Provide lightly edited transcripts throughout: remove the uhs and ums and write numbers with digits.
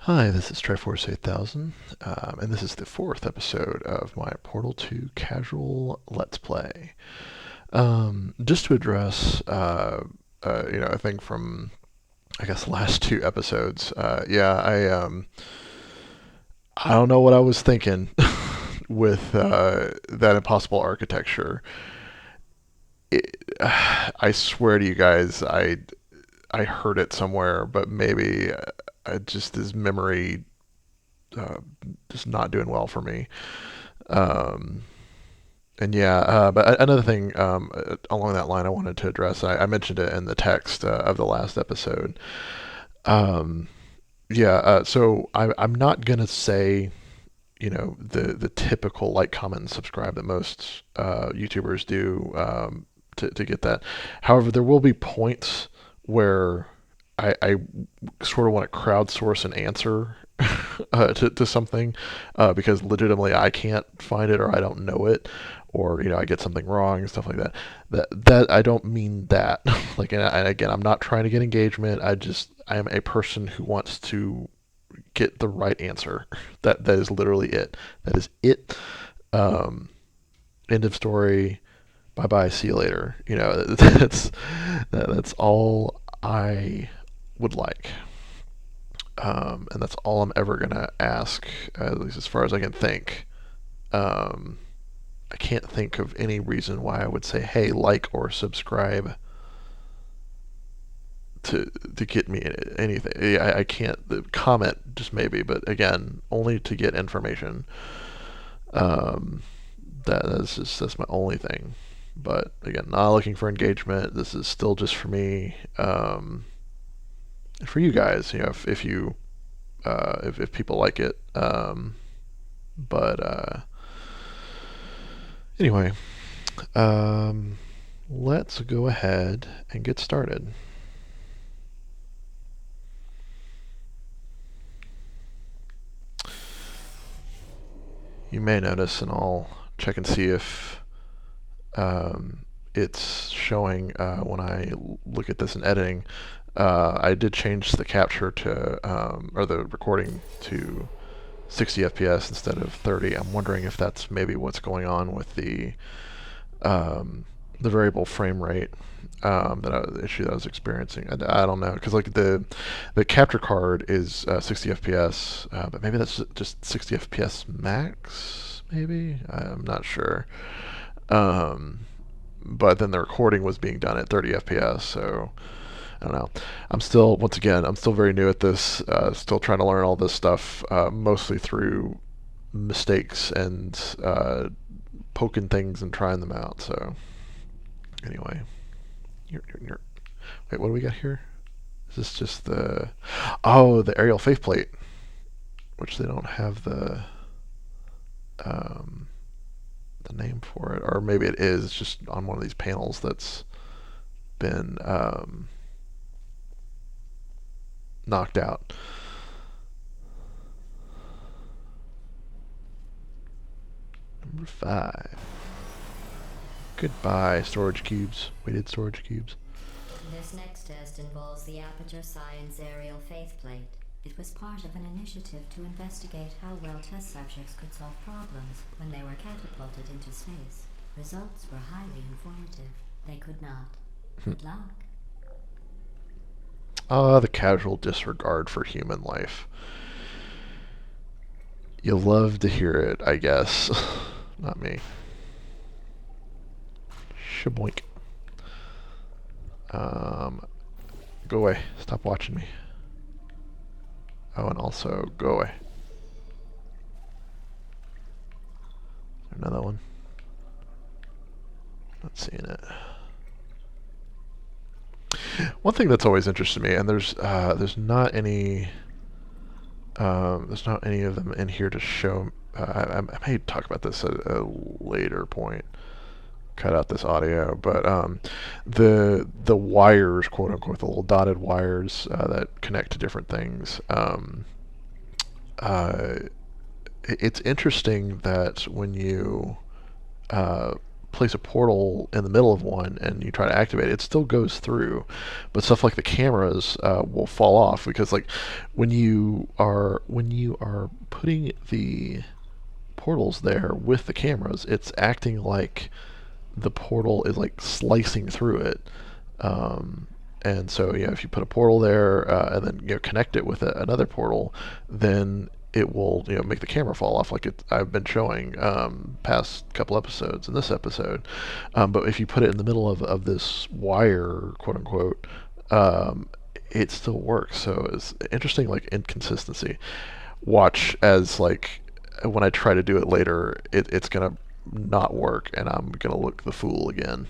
Hi, this is Triforce 8000, and this is the fourth episode of my Portal 2 casual Let's Play. Just to address, I think from, I guess, the last two episodes, I don't know what I was thinking with that impossible architecture. I swear to you guys, I heard it somewhere, but maybe I just his memory uh, just not doing well for me. Um, but another thing along that line I wanted to address, I mentioned it in the text of the last episode. Um, so I'm not gonna say, the typical like, comment, and subscribe that most YouTubers do to get that. However, there will be points where I sort of want to crowdsource an answer to something because legitimately I can't find it or I don't know it or I get something wrong and stuff like that. That I don't mean that. Like, and again, I'm not trying to get engagement. I am a person who wants to get the right answer. That is literally it. That is it. Um, End of story. Bye bye. See you later. That's all I would like. And that's all I'm ever gonna ask, at least as far as I can think. Um, I can't think of any reason why I would say, "Hey, like or subscribe to get me anything." I can't comment, just maybe, but again, only to get information. Um, that's my only thing. But again, not looking for engagement. This is still just for me. For you guys, if you if people like it. But Anyway, um, let's go ahead and get started. You may notice, and I'll check and see if it's showing when I look at this in editing. I did change the capture to, or the recording to 60 FPS instead of 30. I'm wondering if that's maybe what's going on with um, the variable frame rate the issue that I was experiencing. I don't know because like the capture card is 60 FPS, but maybe that's just 60 FPS max. Maybe I'm not sure. Um, but then the recording was being done at 30 FPS, so I don't know. Once again, I'm still very new at this. Still trying to learn all this stuff, mostly through mistakes and poking things and trying them out. So anyway, wait, what do we got here? Is this just the aerial faceplate, which they don't have um, the name for it, or maybe it is just on one of these panels that's been knocked out. Number 5. Goodbye, storage cubes. Weighted storage cubes. This next test involves the Aperture Science aerial faceplate. It was part of an initiative to investigate how well test subjects could solve problems when they were catapulted into space. Results were highly informative. They could not. Good luck. The casual disregard for human life. You love to hear it, I guess. Not me. Shaboink. Um, Go away. Stop watching me. Oh, and also go away. Another one. Not seeing it. One thing that's always interested me, and there's not any of them in here to show. I may talk about this at a later point. Cut out this audio, but the wires, quote unquote, the little dotted wires that connect to different things. It's interesting that when you place a portal in the middle of one and you try to activate it, it still goes through. But stuff like the cameras will fall off because like when you are putting the portals there with the cameras, it's acting like the portal is like slicing through it. Um, and so, if you put a portal there and then connect it with another portal, then it will make the camera fall off like I've been showing past couple episodes in this episode. But if you put it in the middle of this wire, quote unquote, um, it still works. So it's interesting, like inconsistency. Watch as like when I try to do it later, it's gonna not work, and I'm gonna look the fool again.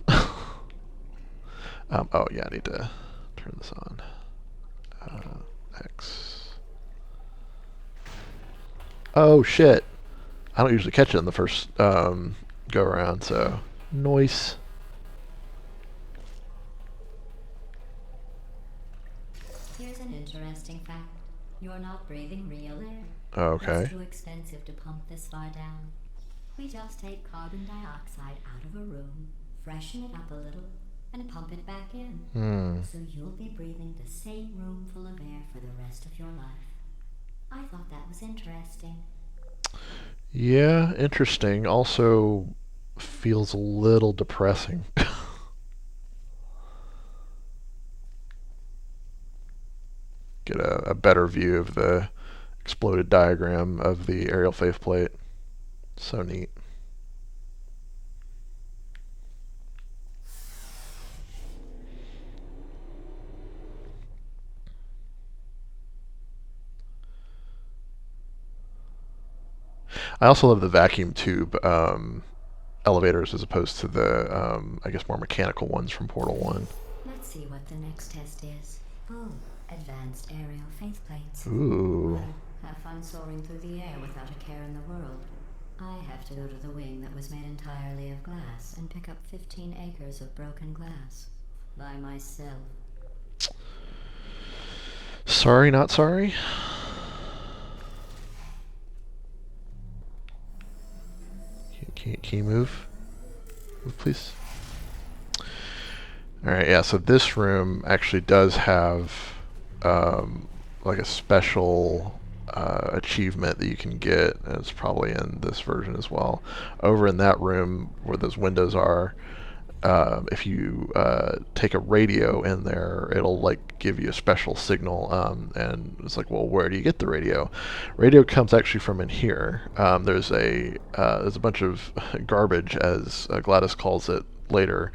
Oh yeah, I need to turn this on. X. Oh shit! I don't usually catch it in the first go around, so noise. Here's an interesting fact. You're not breathing real air. Okay. It's too expensive to pump this far down. We just take carbon dioxide out of a room, freshen it up a little, and pump it back in. So you'll be breathing the same room full of air for the rest of your life. I thought that was interesting. Yeah, interesting. Also feels a little depressing. Get a better view of the exploded diagram of the aerial faceplate. So neat. I also love the vacuum tube elevators as opposed to the, I guess, more mechanical ones from Portal 1. Let's see what the next test is. Oh, advanced aerial faceplates. Ooh. Well, have fun soaring through the air without a care in the world. I have to go to the wing that was made entirely of glass and pick up 15 acres of broken glass. By myself. Sorry, not sorry. Can you move? Move, please. Alright, yeah, so this room actually does have like a special achievement that you can get, and it's probably in this version as well. Over in that room where those windows are, if you take a radio in there, it'll like give you a special signal, and it's like, well, where do you get the radio? Radio comes actually from in here. There's a bunch of garbage, as GLaDOS calls it later,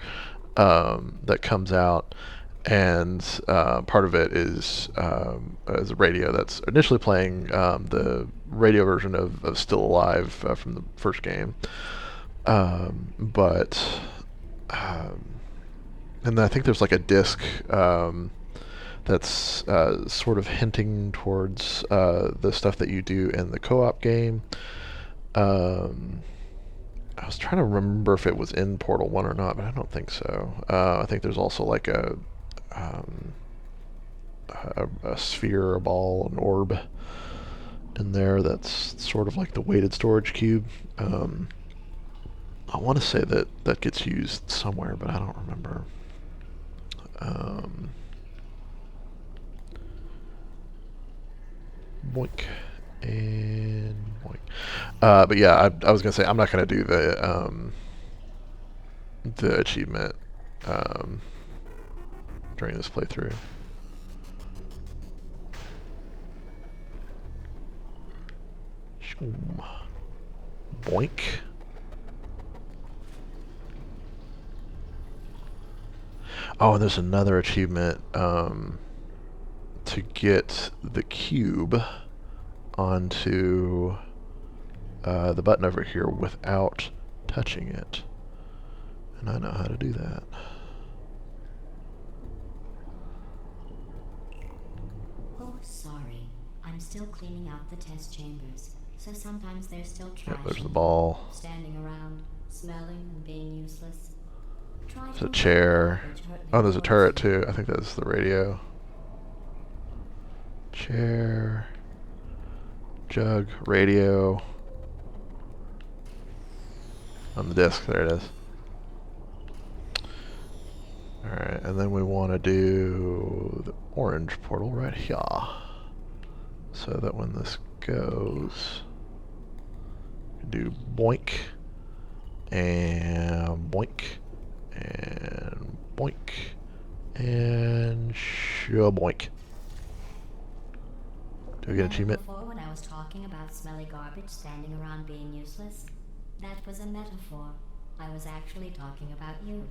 that comes out, and part of it is a radio that's initially playing the radio version of Still Alive from the first game, but and then I think there's like a disc that's sort of hinting towards the stuff that you do in the co-op game. I was trying to remember if it was in Portal 1 or not, but I don't think so. I think there's also like um, a sphere, a ball, an orb in there that's sort of like the weighted storage cube. I want to say that gets used somewhere, but I don't remember. Boink and boink. But yeah, I was gonna say I'm not gonna do the achievement um, during this playthrough. Boink. Oh, and there's another achievement to get the cube onto the button over here without touching it. And I know how to do that. Oh, sorry. I'm still cleaning out the test chambers, so sometimes there's still trash. Yep, there's the ball. Standing around, smelling and being useless. There's a chair. Oh, there's a turret too. I think that's the radio. Chair. Jug. Radio. On the disc. There it is. Alright, and then we want to do the orange portal right here. So that when this goes, do boink, and boink, and boink, and shaboink. Do we get an achievement? Before, when I was talking about smelly garbage standing around being useless, that was a metaphor. I was actually talking about you.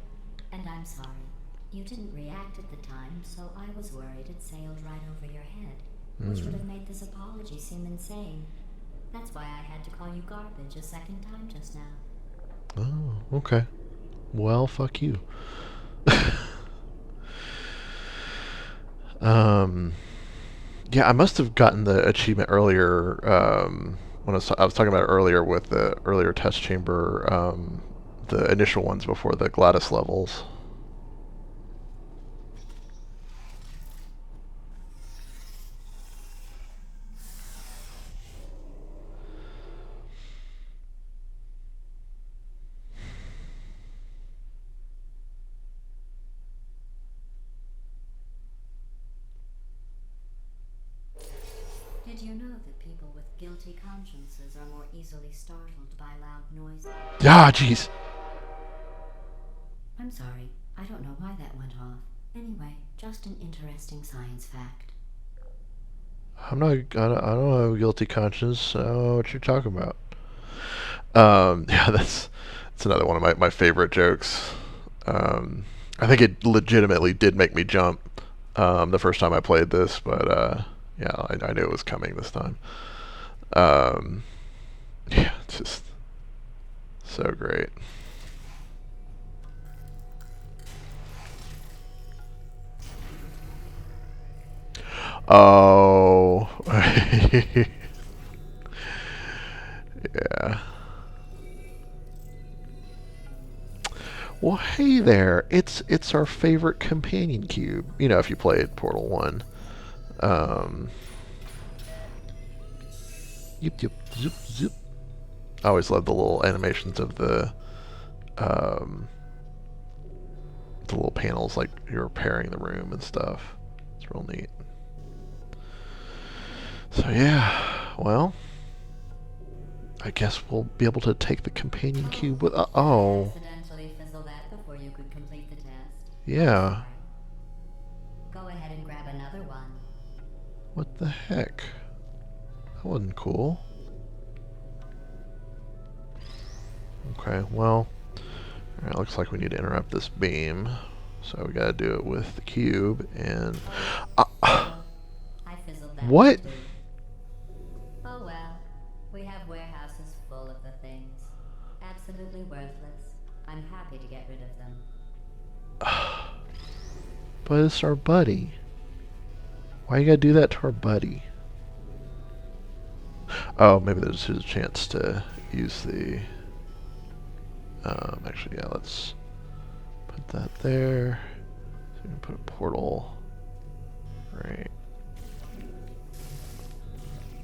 And I'm sorry. You didn't react at the time, so I was worried it sailed right over your head, which would have made this apology seem insane. That's why I had to call you garbage a second time just now. Oh, okay. Well, fuck you. um, yeah, I must have gotten the achievement earlier. When I was talking about it earlier with the earlier test chamber, the initial ones before the GLaDOS levels. Did you know that people with guilty consciences are more easily startled by loud noises? Ah, jeez. I'm sorry. I don't know why that went off. Anyway, just an interesting science fact. I don't have a guilty conscience. I don't know what you're talking about. Yeah, that's another one of my favorite jokes. I think it legitimately did make me jump the first time I played this, but yeah, I knew it was coming this time. Um, yeah, it's just so great. Oh, yeah. Well, hey there. It's our favorite companion cube. You know, if you played Portal 1. Um, yip, yip, zip, zip. I always love the little animations of um, the little panels, like you're repairing the room and stuff. It's real neat. So yeah, well, I guess we'll be able to take the companion cube with. Oh, Accidentally fizzle that before you could complete the test. yeah. Go ahead and grab another one. What the heck? That wasn't cool. Okay, well, alright, looks like we need to interrupt this beam. So we gotta do it with the cube and. I fizzled that one What? too. Oh well. We have warehouses full of the things. Absolutely worthless. I'm happy to get rid of them. But it's our buddy. Why you gotta do that to our buddy? Oh, maybe there's a chance to use the. Actually, yeah, let's put that there. So we can put a portal. Right.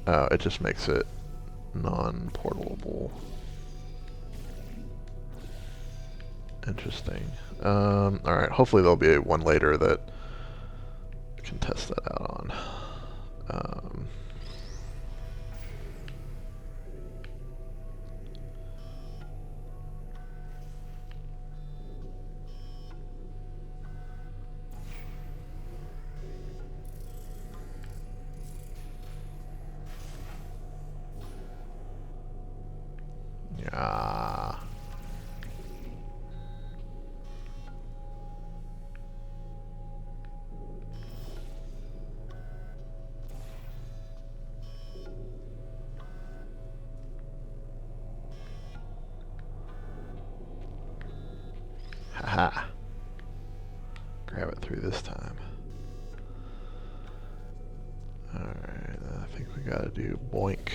Oh, it just makes it non-portable. Interesting. Alright, hopefully there'll be one later that can test that out on. Um, yeah. Haha. Grab it through this time. Alright, I think we gotta do boink.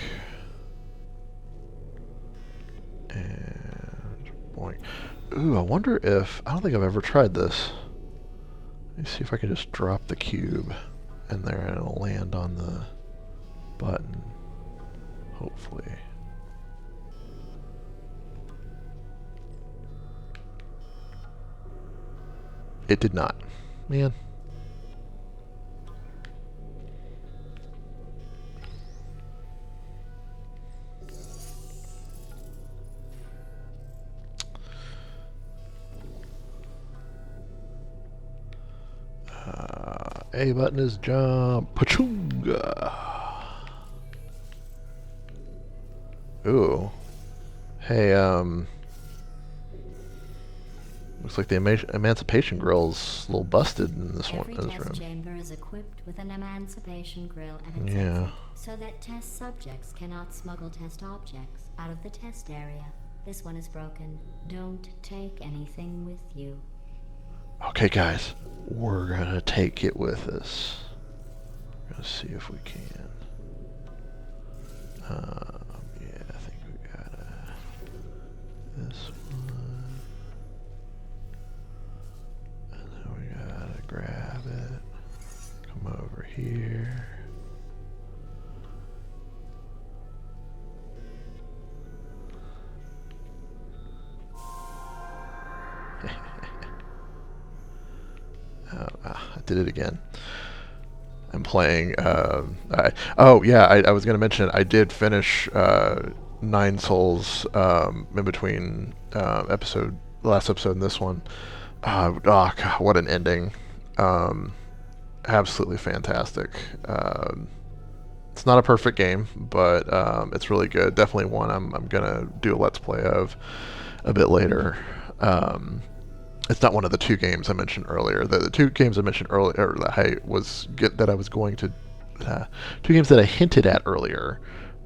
And boink. Ooh, I wonder if. I don't think I've ever tried this. Let me see if I can just drop the cube in there and it'll land on the button. Hopefully. It did not. Man. A button is jump. Pachunga. Ooh. Hey, looks like the Emancipation Grill's a little busted in this one, Every in this test room. chamber is equipped with an emancipation grill and its Yeah. exit, so that test subjects cannot smuggle test objects out of the test area. This one is broken. Don't take anything with you. Okay, guys, we're gonna take it with us. We're gonna see if we can. Yeah, I think we got this one, and then we gotta grab it. Come over here. I did it again. I'm playing. I was going to mention I did finish Nine Souls in between the last episode and this one. God, what an ending! Um, Absolutely fantastic. It's not a perfect game, but it's really good. Definitely one I'm gonna do a let's play of a bit later. Um, it's not one of the two games I mentioned earlier. The two games I mentioned earlier that I was going to two games that I hinted at earlier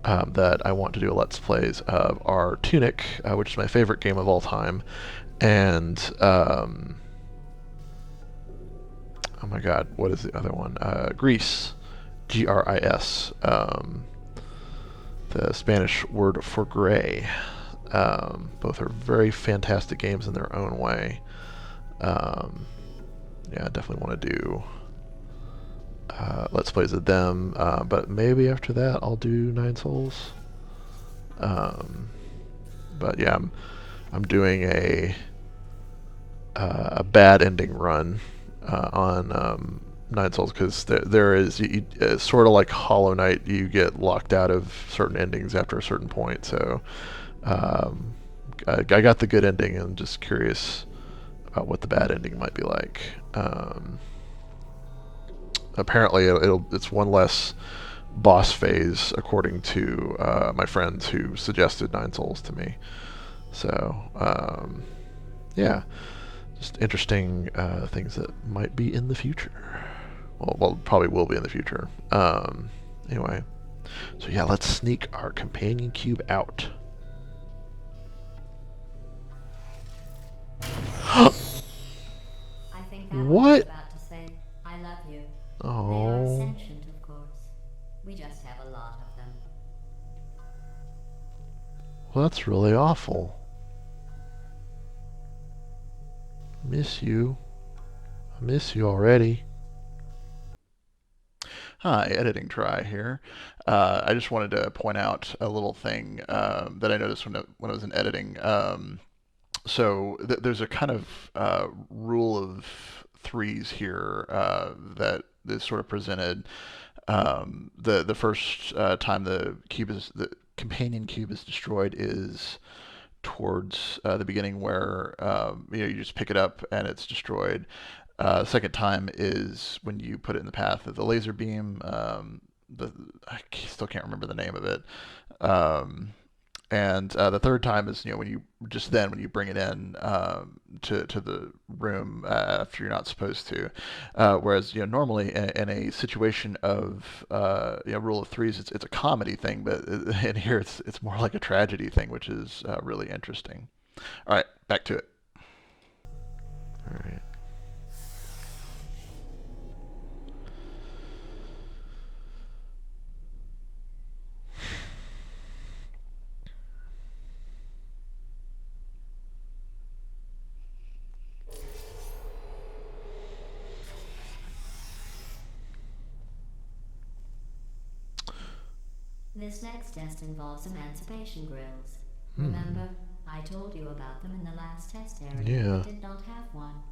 that I want to do a let's plays of are Tunic, which is my favorite game of all time, and oh my god, what is the other one? Greece, Gris, the Spanish word for gray. Both are very fantastic games in their own way. Um, yeah, I definitely want to do let's plays of them, but maybe after that I'll do Nine Souls. Um, but yeah, I'm doing a bad ending run on Nine Souls because there is sort of like Hollow Knight. You get locked out of certain endings after a certain point. So um, I got the good ending, and I'm just curious about what the bad ending might be like. Apparently, it's one less boss phase, according to my friends who suggested Nine Souls to me. So yeah, just interesting things that might be in the future. Well, probably will be in the future. Anyway, so yeah, let's sneak our companion cube out. I think that one was What? about to say, I love you. They are Oh, sentient, of course. We just have a lot of them. well, that's really awful. Miss you. I miss you already. Hi, editing try here. I just wanted to point out a little thing that I noticed when I was in editing. There's a kind of rule of threes here that is sort of presented. The first time the companion cube is destroyed is towards the beginning where you just pick it up and it's destroyed. Second time is when you put it in the path of the laser beam. I still can't remember the name of it. Um, and the third time is when you bring it in to the room after you're not supposed to. Whereas normally in a situation of rule of threes, it's a comedy thing, but in here it's more like a tragedy thing, which is really interesting. All right, back to it. All right. This next test involves emancipation grills. Hmm. Remember, I told you about them in the last test area, but Yeah. did not have one.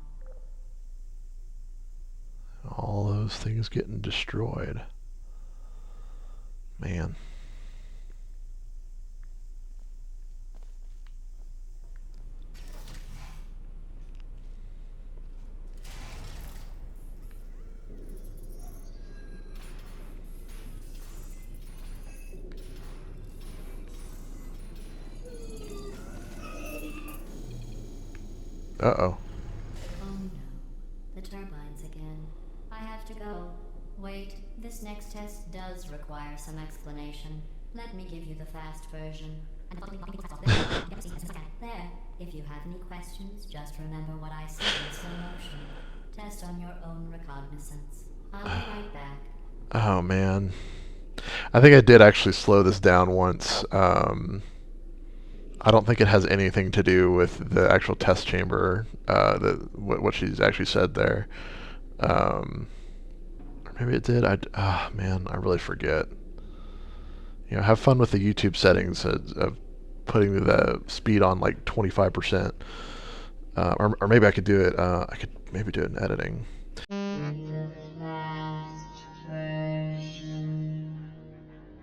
All those things getting destroyed. Man. Uh-oh. Oh no. The turbines again. I have to go. Wait, this next test does require some explanation. Let me give you the fast version. There. If you have any questions, just remember what I said in slow motion. Test on your own recognizance. I'll be right back. Oh, man. I think I did actually slow this down once. I don't think it has anything to do with the actual test chamber, what she's actually said there. Or maybe it did. Man, I really forget. Have fun with the YouTube settings of putting the speed on like 25%. Or maybe I could do it. I could maybe do it in editing.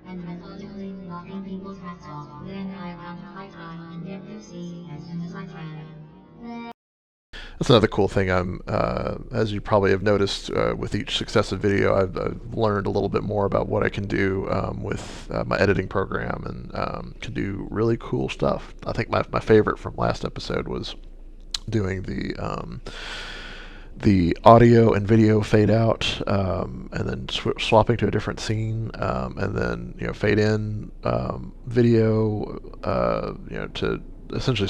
And methodically locking people's hats off. Then I have a high time and get to see as soon as I can. That's another cool thing. As you probably have noticed, with each successive video, I've learned a little bit more about what I can do with my editing program, and can do really cool stuff. I think my favorite from last episode was doing the audio and video fade out, and then swapping to a different scene, and then fade in video, to essentially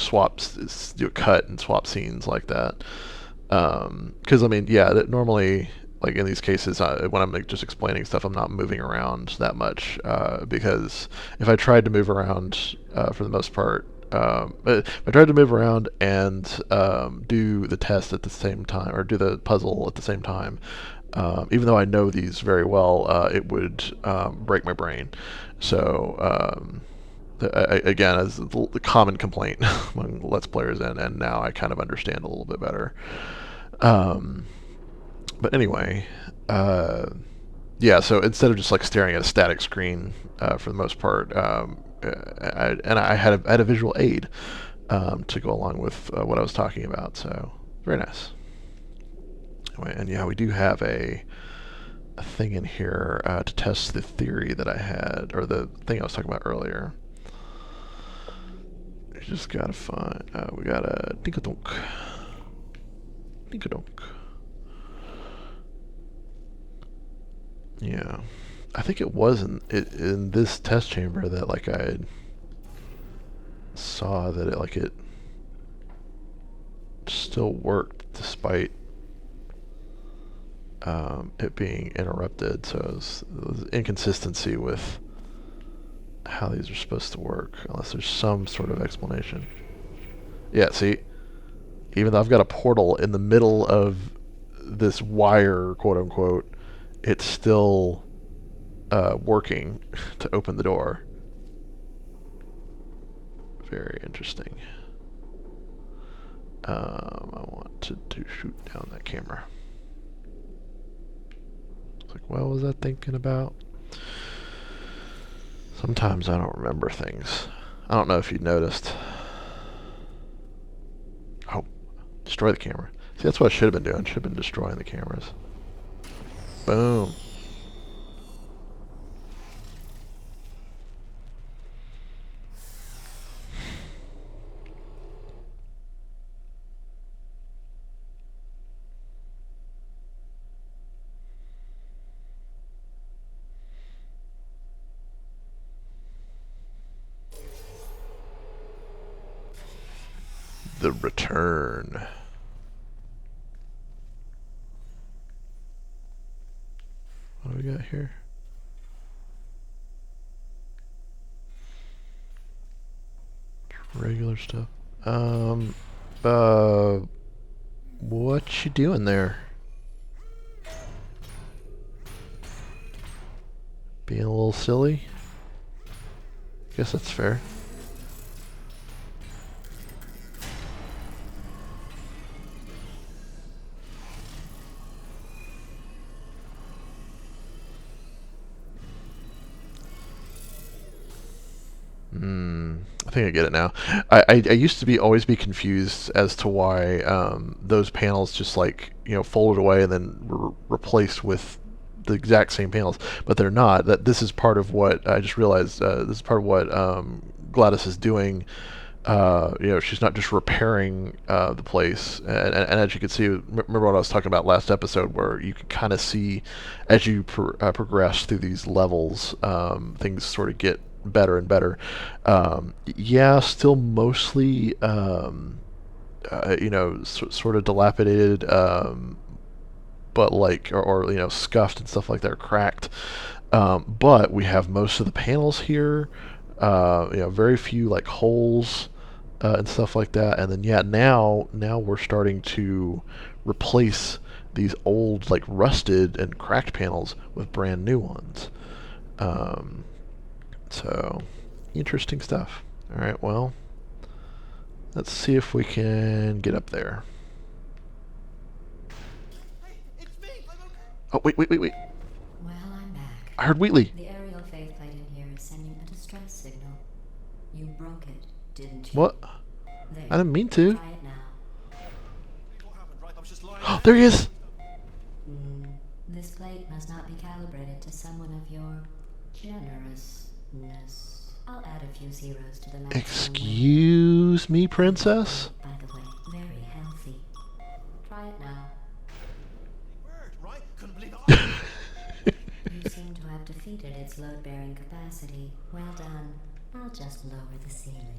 do a cut and swap scenes like that. Because I mean, yeah, normally, like in these cases, when I'm like, just explaining stuff, I'm not moving around that much, because if I tried to move around, for the most part, if I tried to move around and do the test at the same time, or do the puzzle at the same time, even though I know these very well, it would break my brain. So, again, as the common complaint among Let's Players, and now I kind of understand a little bit better. Um, but anyway, yeah. So instead of just like staring at a static screen, for the most part, I had a visual aid, to go along with what I was talking about. So very nice. Anyway, and yeah, we do have a thing in here to test the theory that I had, or the thing I was talking about earlier. We just gotta find. We got a dinkadunk. Dinkadunk. Yeah, I think it was in this test chamber that like I saw that it still worked despite it being interrupted. So it was inconsistency with how these are supposed to work, unless there's some sort of explanation. Yeah, see, even though I've got a portal in the middle of this wire, quote unquote, it's still working to open the door. Very interesting. I want to shoot down that camera. It's like, what was I thinking about? Sometimes I don't remember things. I don't know if you noticed. Oh, destroy the camera. See, that's what I should have been doing. Should have been destroying the cameras. Boom. The return. What do we got here? Regular stuff. Uh, what you doing there? Being a little silly? Guess that's fair. I think I get it now. I used to be always be confused as to why those panels just like folded away and then were replaced with the exact same panels, but they're not. That this is part of what I just realized. This is part of what GLaDOS is doing. She's not just repairing the place, and as you can see, remember what I was talking about last episode, where you can kind of see as you progress through these levels, things sort of get better and better. Yeah, still mostly, sort of dilapidated, but like, or scuffed and stuff like that, or cracked. But we have most of the panels here. Very few like holes and stuff like that. And then yeah, now we're starting to replace these old like rusted and cracked panels with brand new ones. Um, so interesting stuff. All right, well, let's see if we can get up there. Oh wait, wait, wait, wait! Well, I'm back. I heard Wheatley. The aerial faceplate in here is sending a distress signal. You broke it, didn't you? What? I There. didn't mean to. Try it now. There he is. This plate must not be calibrated to someone of your generousness. I'll add a few zeros to the maximum weight. Excuse me, princess. By the way, very healthy. Try it now. You seem to have defeated its load-bearing capacity. Well done. I'll just lower the ceiling.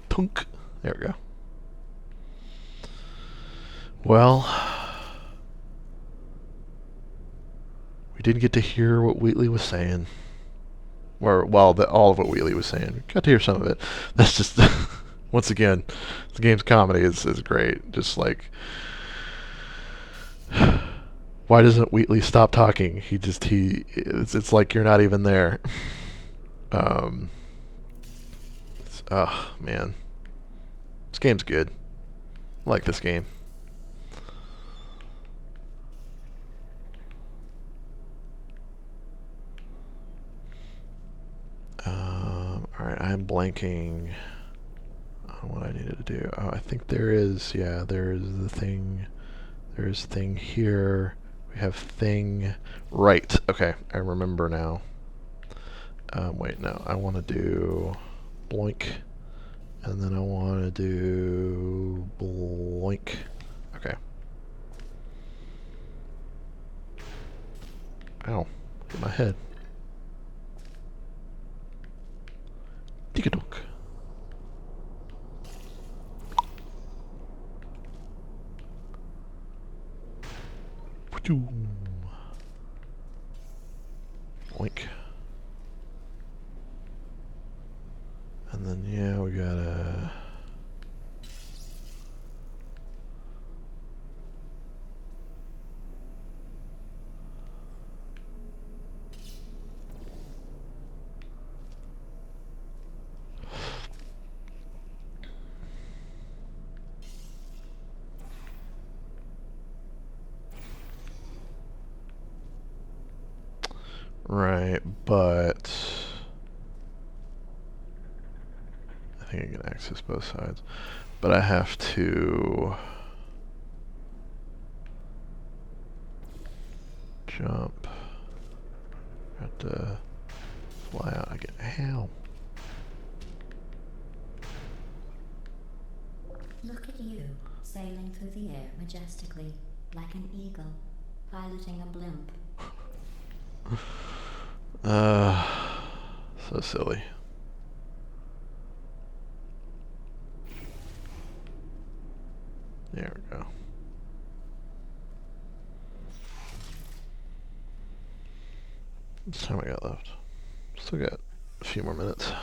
Tunk. There we go. Well, we didn't get to hear what Wheatley was saying. Or, well, all of what Wheatley was saying. We got to hear some of it. That's just, once again, the game's comedy is great. Just like, why doesn't Wheatley stop talking? It's like you're not even there. Um, oh, man. This game's good. I like this game. Alright, I'm blanking on what I needed to do. Oh, I think there is, yeah, there is the thing. There is thing here. We have thing. Right, okay, I remember now. Wait, no, I want to do bloink. And then I want to do bloink. Okay. Ow, hit my head. Tickadunk. Boink. And then, yeah, we gotta... Right, but I think I can access both sides. But I have to jump. I have to fly out again. How? Look at you, sailing through the air majestically, like an eagle, piloting a blimp. So silly. There we go. How much time I got left? Still got a few more minutes.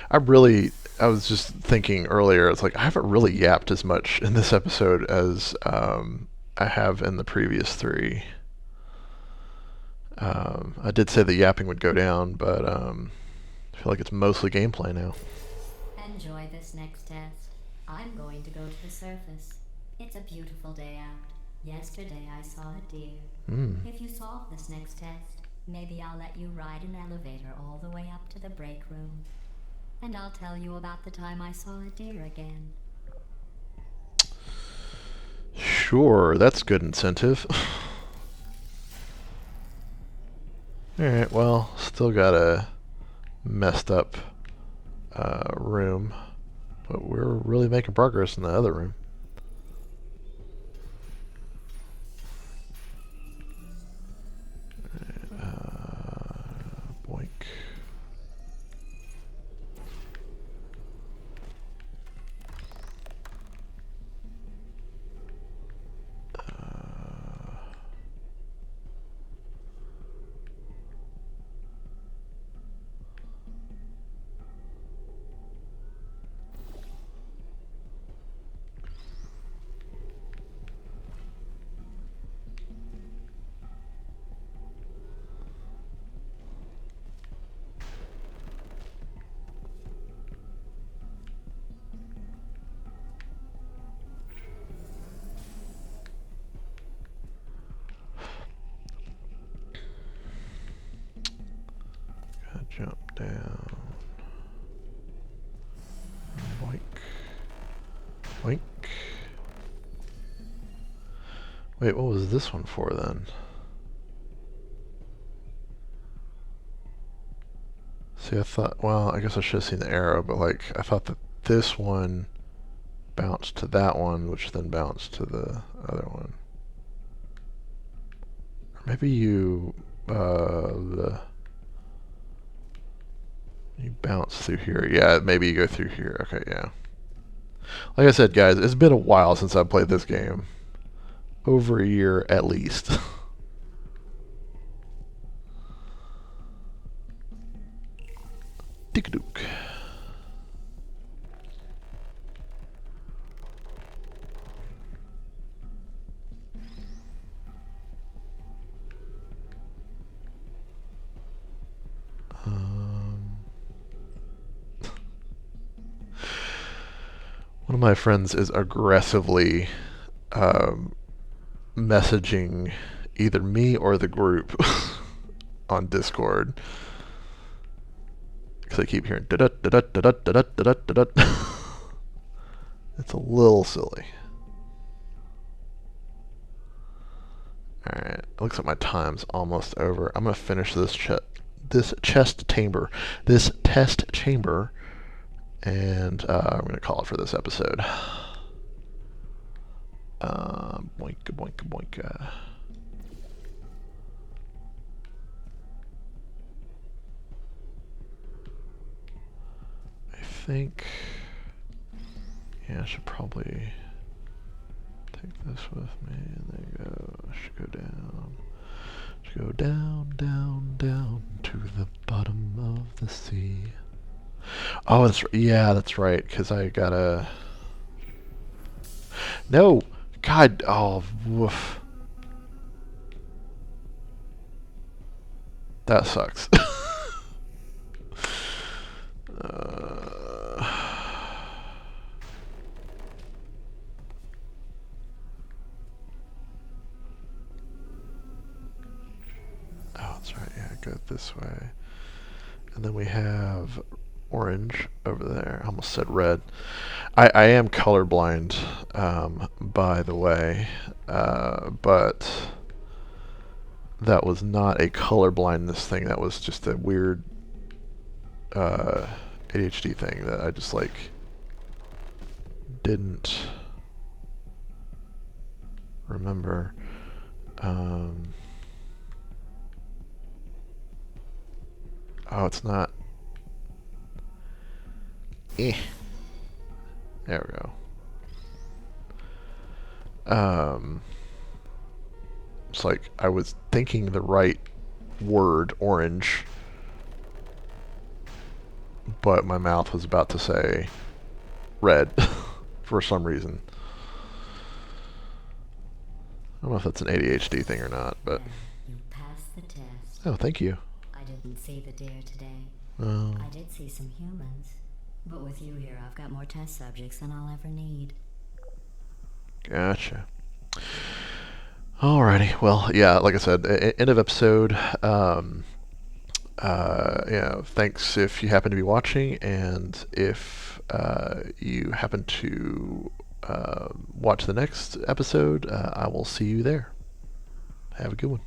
I was just thinking earlier, it's like I haven't really yapped as much in this episode as I have in the previous three. I did say the yapping would go down, but I feel like it's mostly gameplay now. Enjoy this next test. I'm going to go to the surface. It's a beautiful day out. Yesterday I saw a deer. Hmm. If you solve this next test, maybe I'll let you ride an elevator all the way up to the break room. And I'll tell you about the time I saw a deer again. Sure, that's good incentive. Alright, well, still got a messed up room, but we're really making progress in the other room. Boink. Gotta jump down. Boink. Boink. Wait, what was this one for then? See, I thought, well, I guess I should have seen the arrow, but like, I thought that this one bounced to that one, which then bounced to the other one. Or maybe you bounce through here. Yeah, maybe you go through here. Okay, yeah. Like I said, guys, it's been a while since I played this game. Over a year at least. Dick-a-dook. One of my friends is aggressively messaging either me or the group on Discord because I keep hearing da da da da da da da da da. It's a little silly. Alright, it looks like my time's almost over. I'm gonna finish this test chamber, and I'm gonna call it for this episode. Boink, boink, boink. I think, yeah, I should probably take this with me. There you go. I should go down. Should go down, down, down to the bottom of the sea. Oh, yeah, that's right. Because I gotta. No, God. Oh, woof. That sucks. Oh, that's right. Yeah, go this way. And then we have orange over there. I almost said red. I am colorblind, by the way, but that was not a color blindness thing. That was just a weird ADHD thing that I just like didn't remember. Oh, it's not. Eh. There we go. It's like I was thinking the right word, orange, but my mouth was about to say red for some reason. I don't know if that's an ADHD thing or not, but. You passed the test. Oh, thank you. I didn't see the deer today. Oh. I did see some humans. But with you here, I've got more test subjects than I'll ever need. Gotcha. Alrighty. Well, yeah, like I said, end of episode. Thanks if you happen to be watching, and if you happen to watch the next episode, I will see you there. Have a good one.